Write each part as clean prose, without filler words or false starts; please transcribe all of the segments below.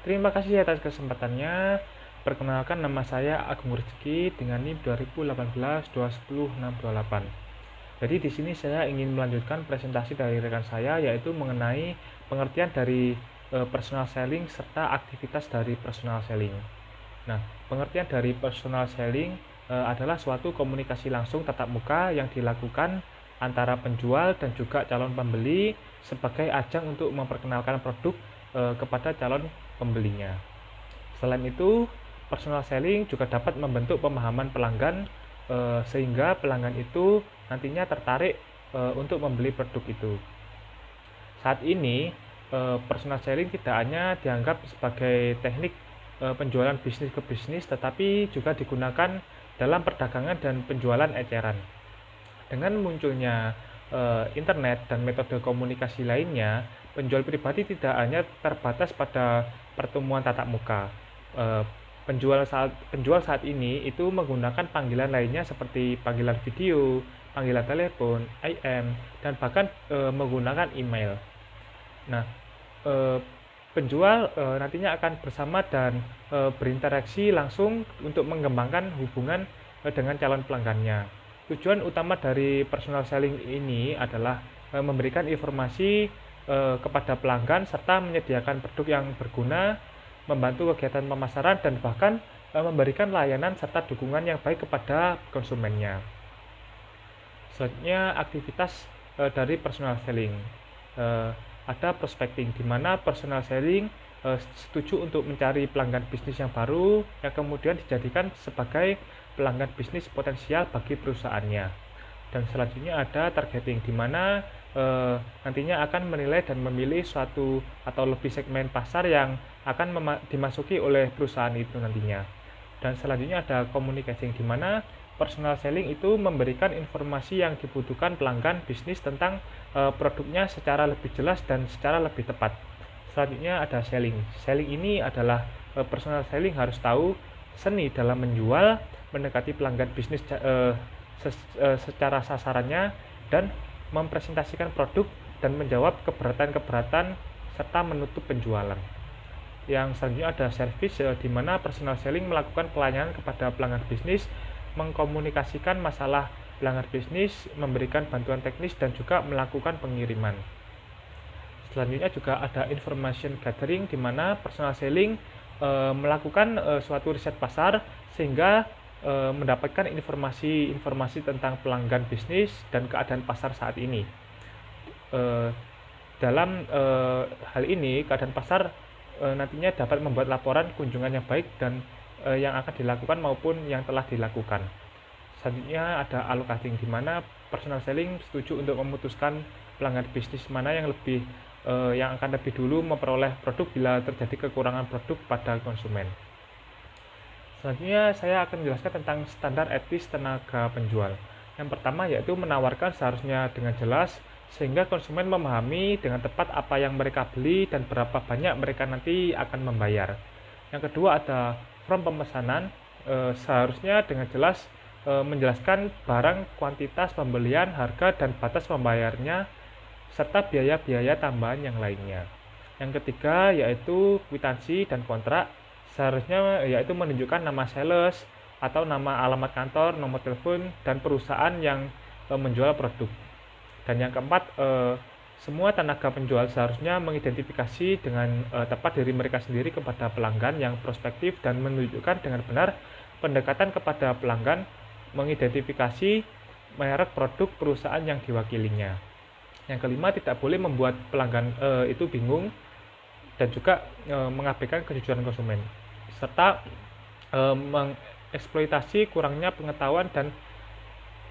Terima kasih atas kesempatannya. Perkenalkan, nama saya Agung Rezeki dengan NIM 2018 210 628. Jadi di sini saya ingin melanjutkan presentasi dari rekan saya, yaitu mengenai pengertian dari personal selling serta aktivitas dari personal selling. Nah, pengertian dari personal selling adalah suatu komunikasi langsung tatap muka yang dilakukan antara penjual dan juga calon pembeli sebagai ajang untuk memperkenalkan produk kepada calon pembelinya. Selain itu, personal selling juga dapat membentuk pemahaman pelanggan sehingga pelanggan itu nantinya tertarik untuk membeli produk itu. Saat ini, personal selling tidak hanya dianggap sebagai teknik penjualan bisnis ke bisnis, tetapi juga digunakan dalam perdagangan dan penjualan eceran. Dengan munculnya internet dan metode komunikasi lainnya, penjual pribadi tidak hanya terbatas pada pertemuan tatap muka. Eh, penjual saat ini itu menggunakan panggilan lainnya seperti panggilan video, panggilan telepon, IM, dan bahkan menggunakan email. Nah, eh, penjual nantinya akan bersama dan berinteraksi langsung untuk mengembangkan hubungan dengan calon pelanggannya. Tujuan utama dari personal selling ini adalah memberikan informasi kepada pelanggan serta menyediakan produk yang berguna, membantu kegiatan pemasaran, dan bahkan memberikan layanan serta dukungan yang baik kepada konsumennya. Selanjutnya, aktivitas dari personal selling. Eh, ada prospecting, di mana personal selling setuju untuk mencari pelanggan bisnis yang baru yang kemudian dijadikan sebagai pelanggan bisnis potensial bagi perusahaannya. Dan selanjutnya ada targeting, di mana nantinya akan menilai dan memilih suatu atau lebih segmen pasar yang akan dimasuki oleh perusahaan itu nantinya. Dan selanjutnya ada communicating, di mana personal selling itu memberikan informasi yang dibutuhkan pelanggan bisnis tentang produknya secara lebih jelas dan secara lebih tepat. Selanjutnya ada selling. Selling ini adalah personal selling harus tahu seni dalam menjual, mendekati pelanggan bisnis secara sasarannya, dan mempresentasikan produk dan menjawab keberatan-keberatan serta menutup penjualan. Yang selanjutnya ada service, di mana personal selling melakukan pelayanan kepada pelanggan bisnis, mengkomunikasikan masalah pelanggan bisnis, memberikan bantuan teknis, dan juga melakukan pengiriman. Selanjutnya juga ada information gathering, di mana personal selling melakukan suatu riset pasar sehingga mendapatkan informasi tentang pelanggan bisnis dan keadaan pasar saat ini. Dalam hal ini, keadaan pasar nantinya dapat membuat laporan kunjungan yang baik dan yang akan dilakukan maupun yang telah dilakukan. Selanjutnya ada allocating, di mana personal selling setuju untuk memutuskan pelanggan bisnis mana yang akan lebih dulu memperoleh produk bila terjadi kekurangan produk pada konsumen. Selanjutnya saya akan menjelaskan tentang standar etis tenaga penjual. Yang pertama yaitu menawarkan seharusnya dengan jelas sehingga konsumen memahami dengan tepat apa yang mereka beli dan berapa banyak mereka nanti akan membayar. Yang kedua ada form pemesanan, seharusnya dengan jelas menjelaskan barang, kuantitas pembelian, harga, dan batas pembayarnya serta biaya-biaya tambahan yang lainnya. Yang ketiga yaitu kwitansi dan kontrak, seharusnya yaitu menunjukkan nama sales atau nama alamat kantor, nomor telepon, dan perusahaan yang menjual produk. Dan yang keempat, semua tenaga penjual seharusnya mengidentifikasi dengan tepat diri mereka sendiri kepada pelanggan yang prospektif dan menunjukkan dengan benar pendekatan kepada pelanggan, mengidentifikasi merek produk perusahaan yang diwakilinya. Yang kelima, tidak boleh membuat pelanggan itu bingung dan juga mengabaikan kejujuran konsumen, serta mengeksploitasi kurangnya pengetahuan dan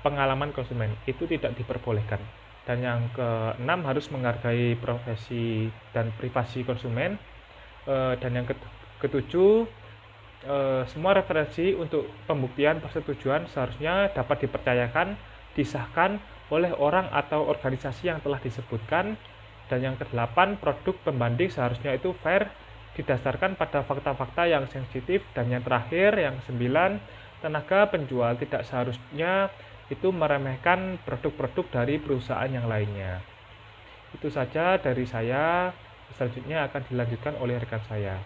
pengalaman konsumen. Itu tidak diperbolehkan. Dan yang keenam, harus menghargai profesi dan privasi konsumen. Dan yang ketujuh, semua referensi untuk pembuktian persetujuan seharusnya dapat dipercayakan, disahkan oleh orang atau organisasi yang telah disebutkan. Dan yang kedelapan, produk pembanding seharusnya itu fair, didasarkan pada fakta-fakta yang sensitif. Dan yang terakhir, yang sembilan, tenaga penjual tidak seharusnya itu meremehkan produk-produk dari perusahaan yang lainnya. Itu saja dari saya, selanjutnya akan dilanjutkan oleh rekan saya.